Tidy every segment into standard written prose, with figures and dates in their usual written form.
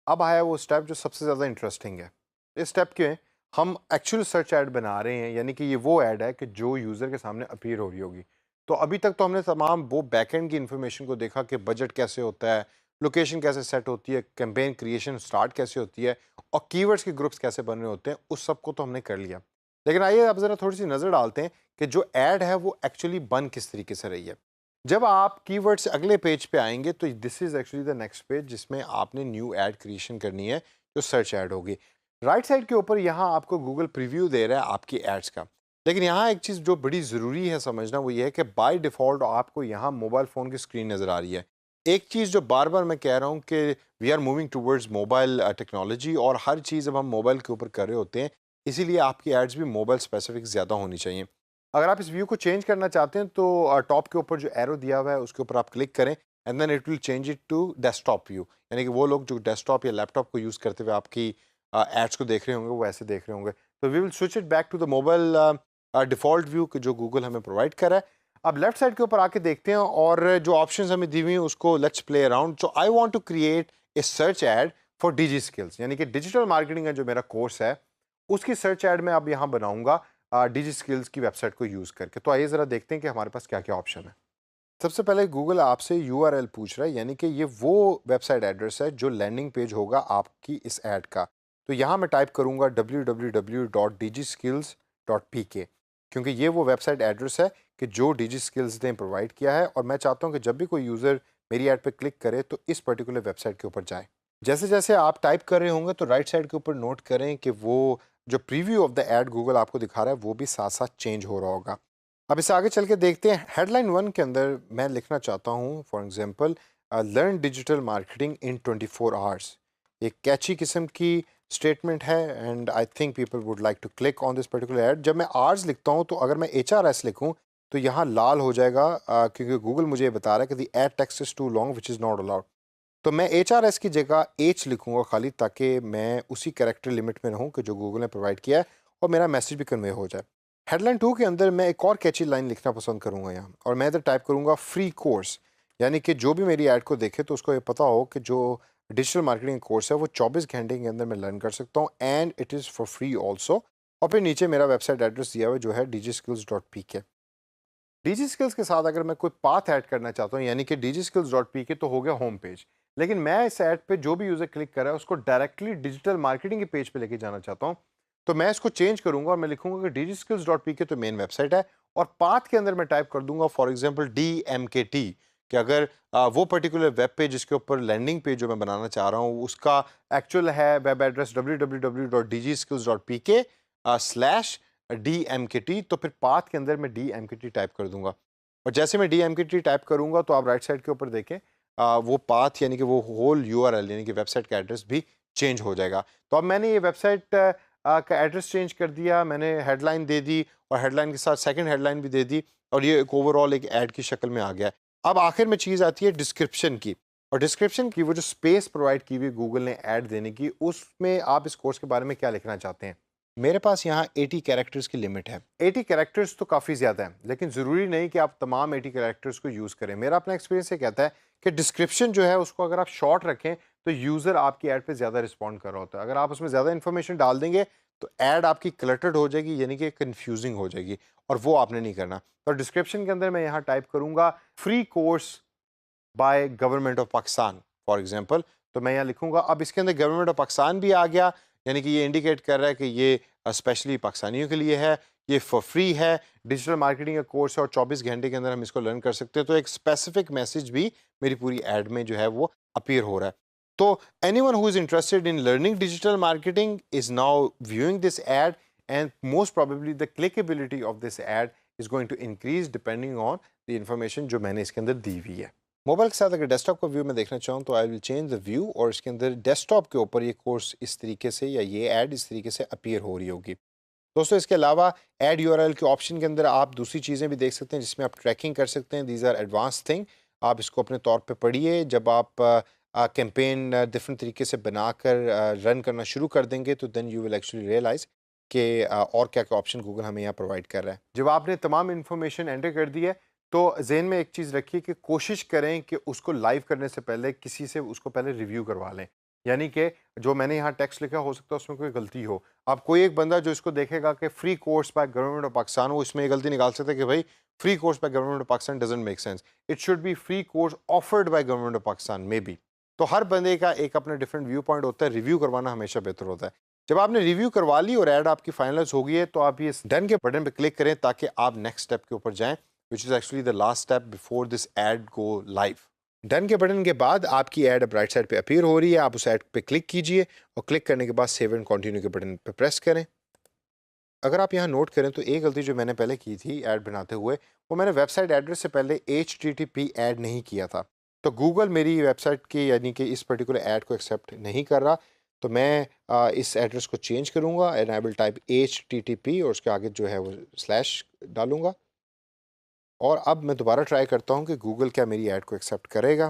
अब आया वो स्टेप जो सबसे ज़्यादा इंटरेस्टिंग है। इस स्टेप के हम एक्चुअल सर्च ऐड बना रहे हैं, यानी कि ये वो ऐड है कि जो यूज़र के सामने अपीयर हो रही होगी। तो अभी तक तो हमने तमाम वो बैकएंड की इन्फॉर्मेशन को देखा कि बजट कैसे होता है, लोकेशन कैसे सेट होती है, कैंपेन क्रिएशन स्टार्ट कैसे होती है और कीवर्ड्स के ग्रुप्स कैसे बन रहे होते हैं, उस सब को तो हमने कर लिया। लेकिन आइए अब ज़रा थोड़ी सी नज़र डालते हैं कि जो ऐड है वो एक्चुअली बन किस तरीके से रही है। जब आप कीवर्ड से अगले पेज पे आएंगे तो this is actually the next page जिसमें आपने न्यू ऐड क्रिएशन करनी है, जो सर्च ऐड होगी। राइट साइड के ऊपर यहाँ आपको गूगल प्रीव्यू दे रहा है आपकी एड्स का। लेकिन यहाँ एक चीज़ जो बड़ी ज़रूरी है समझना, वो ये है कि बाय डिफ़ॉल्ट आपको यहाँ मोबाइल फ़ोन की स्क्रीन नज़र आ रही है। एक चीज़ जो बार बार मैं कह रहा हूँ कि we are moving towards mobile technology, और हर चीज़ अब हम मोबाइल के ऊपर कर रहे होते हैं, इसीलिए आपकी एड्स भी मोबाइल स्पेसिफिक ज़्यादा होनी चाहिए। अगर आप इस व्यू को चेंज करना चाहते हैं तो टॉप के ऊपर जो एरो दिया हुआ है उसके ऊपर आप क्लिक करें and then it will change it to desktop view. यानी कि वो लोग जो डेस्कटॉप या लैपटॉप को यूज़ करते हुए आपकी एड्स को देख रहे होंगे वो ऐसे देख रहे होंगे। तो we will switch it back to the mobile default view जो गूगल हमें प्रोवाइड करा है। अब लेफ्ट साइड के ऊपर आके देखते हैं और जो ऑप्शंस हमें दी हुई हैं उसको let's play around. So I want to create a search ad for digi skills, यानी कि डिजिटल मार्केटिंग का जो मेरा कोर्स है उसकी सर्च ऐड मैं अब यहाँ बनाऊंगा डिजी स्किल्स की वेबसाइट को यूज़ करके। तो आइए ज़रा देखते हैं कि हमारे पास क्या क्या ऑप्शन है। सबसे पहले गूगल आपसे यूआरएल पूछ रहा है, यानी कि ये वो वेबसाइट एड्रेस है जो लैंडिंग पेज होगा आपकी इस ऐड का। तो यहाँ मैं टाइप करूँगा www.digiskills.pk, क्योंकि ये वो वेबसाइट एड्रेस है कि जो डिजी स्किल्स ने प्रोवाइड किया है, और मैं चाहता हूँ कि जब भी कोई यूज़र मेरी ऐड पे क्लिक करे तो इस पर्टिकुलर वेबसाइट के ऊपर जाए। जैसे जैसे आप टाइप कर रहे होंगे तो राइट साइड के ऊपर नोट करें कि वो जो preview of the add Google आपको दिखा रहा है वो भी साथ साथ चेंज हो रहा होगा। अब इसे आगे चल के देखते हैं। हेडलाइन 1 के अंदर मैं लिखना चाहता हूँ for example learn digital marketing in 24 hours. एक कैची किस्म की स्टेटमेंट है and I think people would like to click on this particular ad. जब मैं आवर्स लिखता हूँ तो अगर मैं HRS लिखूँ तो यहाँ लाल हो जाएगा क्योंकि गूगल मुझे ये बता रहा है कि the ad text is too long which is not allowed. तो मैं HRS की जगह H लिखूंगा खाली, ताकि मैं उसी कैरेक्टर लिमिट में रहूं कि जो गूगल ने प्रोवाइड किया है और मेरा मैसेज भी कन्वे हो जाए। हेडलाइन 2 के अंदर मैं एक और कैची लाइन लिखना पसंद करूंगा यहाँ, और मैं इधर टाइप करूंगा फ्री कोर्स, यानी कि जो भी मेरी ऐड को देखे तो उसको ये पता हो कि जो डिजिटल मार्केटिंग कोर्स है वो 24 घंटे के अंदर मैं लर्न कर सकता हूँ and it is for free also. और फिर नीचे मेरा वेबसाइट एड्रेस दिया हुआ है जो है digiskills.pk। डीजी स्किल्स के साथ अगर मैं कोई पाथ ऐड करना चाहता हूँ, यानी कि digiskills.pk तो हो गया होम पेज, लेकिन मैं इस ऐड पे जो भी यूज़र क्लिक कर रहा है उसको डायरेक्टली डिजिटल मार्केटिंग के पेज पे लेके जाना चाहता हूँ। तो मैं इसको चेंज करूंगा और मैं लिखूंगा कि digiskills.pk तो मेन वेबसाइट है, और पाथ के अंदर मैं टाइप कर दूंगा फॉर एग्जाम्पल DMKT, कि अगर वो पर्टिकुलर वेब पेज जिसके ऊपर लैंडिंग पेज जो मैं बनाना चाह रहा हूँ उसका एक्चुअल है web address www.digiskills.pk slash DMKT, तो फिर पाथ के अंदर मैं DMKT टाइप कर दूंगा। और जैसे मैं DMKT टाइप करूंगा तो आप राइट साइड के ऊपर देखें वो पाथ यानी कि वो होल URL यानी कि वेबसाइट का एड्रेस भी चेंज हो जाएगा। तो अब मैंने ये वेबसाइट का एड्रेस चेंज कर दिया, मैंने हेडलाइन दे दी और हेडलाइन के साथ सेकंड हेडलाइन भी दे दी, और ये एक ओवरऑल एक ऐड की शक्ल में आ गया है। अब आखिर में चीज़ आती है डिस्क्रिप्शन की, और डिस्क्रिप्शन की वो जो स्पेस प्रोवाइड की हुई गूगल ने ऐड देने की, उसमें आप इस कोर्स के बारे में क्या लिखना चाहते हैं। मेरे पास यहाँ 80 कैरेक्टर्स की लिमिट है। 80 कैरेक्टर्स तो काफ़ी ज़्यादा है, लेकिन ज़रूरी नहीं कि आप तमाम 80 कैरेक्टर्स को यूज़ करें। मेरा अपना एक्सपीरियंस ये कहता है कि डिस्क्रिप्शन जो है उसको अगर आप शॉर्ट रखें तो यूज़र आपकी ऐड पे ज़्यादा रिस्पॉन्ड कर रहा होता है। अगर आप उसमें ज़्यादा इन्फॉर्मेशन डाल देंगे तो ऐड आपकी क्लटर्ड हो जाएगी, यानी कि कन्फ्यूजिंग हो जाएगी, और वो आपने नहीं करना। तो डिस्क्रिप्शन के अंदर मैं यहाँ टाइप करूँगा free course by government of Pakistan for example. तो मैं यहाँ लिखूंगा, अब इसके अंदर गवर्नमेंट ऑफ पाकिस्तान भी आ गया, यानी कि ये इंडिकेट कर रहा है कि ये स्पेशली पाकिस्तानियों के लिए है, ये फॉर फ्री है, डिजिटल मार्केटिंग का कोर्स है और 24 घंटे के अंदर हम इसको लर्न कर सकते हैं। तो एक स्पेसिफिक मैसेज भी मेरी पूरी ऐड में जो है वो अपीयर हो रहा है। तो anyone who is interested in learning digital marketing is now viewing this ad, and most probably the clickability of this ad is going to increase depending on the information जो मैंने इसके अंदर दी हुई है। मोबाइल के साथ अगर डेस्कटॉप का व्यू में देखना चाहूँ तो I will change the view, और इसके अंदर डेस्कटॉप के ऊपर ये कोर्स इस तरीके से या ये ऐड इस तरीके से अपीयर हो रही होगी। दोस्तों इसके अलावा ऐड यूआरएल के ऑप्शन के अंदर आप दूसरी चीज़ें भी देख सकते हैं जिसमें आप ट्रैकिंग कर सकते हैं। दीज आर एडवांस थिंग, आप इसको अपने तौर पे पढ़िए। जब आप कैंपेन डिफरेंट तरीके से बनाकर रन करना शुरू कर देंगे तो then you will actually realise कि और क्या क्या ऑप्शन गूगल हमें यहाँ प्रोवाइड कर रहा है। जब आपने तमाम इन्फॉर्मेशन एंटर कर दी है तो ज़हन में एक चीज़ रखिए कि कोशिश करें कि उसको लाइव करने से पहले किसी से उसको पहले रिव्यू करवा लें, यानी कि जो मैंने यहाँ टेक्स्ट लिखा हो सकता है उसमें कोई गलती हो। अब कोई एक बंदा जो इसको देखेगा कि free course by government of Pakistan, वो इसमें ये गलती निकाल सकता है कि भाई free course by government of Pakistan doesn't make sense, it should be free course offered by government of Pakistan may be. तो हर बंदे का एक अपना डिफरेंट व्यू पॉइंट होता है, रिव्यू करवाना हमेशा बेहतर होता है। जब आपने रिव्यू करवा ली और ऐड आपकी फाइनलाइज हो गई है तो आप ये डन के बटन पर क्लिक करें ताकि आप नेक्स्ट स्टेप के ऊपर जाएं, which is actually the last step before this ad go live. Done के बटन के बाद आपकी ऐड अब राइट साइड पे अपीयर हो रही है, आप उस ऐड पे क्लिक कीजिए और क्लिक करने के बाद सेव एंड कंटिन्यू के बटन पे प्रेस करें। अगर आप यहाँ नोट करें तो एक गलती जो मैंने पहले की थी ऐड बनाते हुए, वो मैंने वेबसाइट एड्रेस से पहले HTTP ऐड नहीं किया था। तो गूगल मेरी वेबसाइट की यानी कि इस पर्टिकुलर ऐड को एक्सेप्ट नहीं कर रहा। तो मैं इस एड्रेस को चेंज करूँगा and I will type HTTP और उसके आगे जो है वो स्लैश डालूंगा। और अब मैं दोबारा ट्राई करता हूँ कि गूगल क्या मेरी ऐड को एक्सेप्ट करेगा।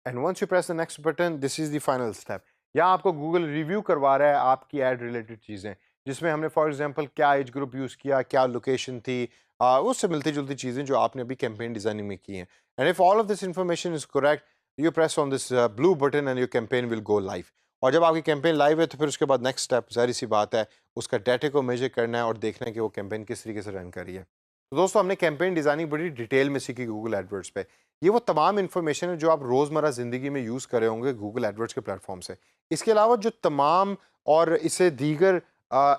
And once you press the next button, this is the final step. यहाँ आपको गूगल रिव्यू करवा रहा है आपकी ऐड रिलेटेड चीज़ें, जिसमें हमने फॉर एग्जांपल क्या एज ग्रुप यूज़ किया, क्या लोकेशन थी, उससे मिलती जुलती चीज़ें जो आपने अभी कैंपेन डिजाइनिंग में की हैं। And if all of this information is correct, you press on this blue button and your campaign will go live. और जब आपकी कैंपेन लाइव है तो फिर उसके बाद नेक्स्ट स्टेप जाहिर सी बात है उसका डाटा को मेजर करना है और देखना है कि वो कैंपेन किस तरीके से रन कर रही है। तो दोस्तों हमने कैंपेन डिजाइनिंग बड़ी डिटेल में सीखी गूगल एडवर्ड्स पे। ये वो तमाम इन्फॉर्मेशन है जो आप रोज़मर्रा ज़िंदगी में यूज़ कर रहे होंगे गूगल एडवर्ड्स के प्लेटफॉर्म से। इसके अलावा जो तमाम और इसे दीगर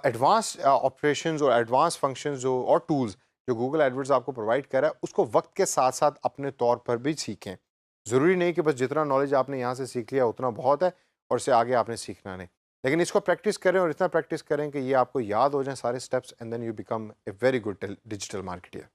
एडवांस ऑपरेशंस और एडवांस फंक्शंस जो और टूल्स जो गूगल एडवर्ड्स आपको प्रोवाइड कर रहा है, उसको वक्त के साथ साथ अपने तौर पर भी सीखें। ज़रूरी नहीं कि बस जितना नॉलेज आपने यहाँ से सीख लिया उतना बहुत है और इससे आगे आपने सीखना नहीं, लेकिन इसको प्रैक्टिस करें और इतना प्रैक्टिस करें कि ये आपको याद हो जाए सारे steps and then you become a very good digital marketer.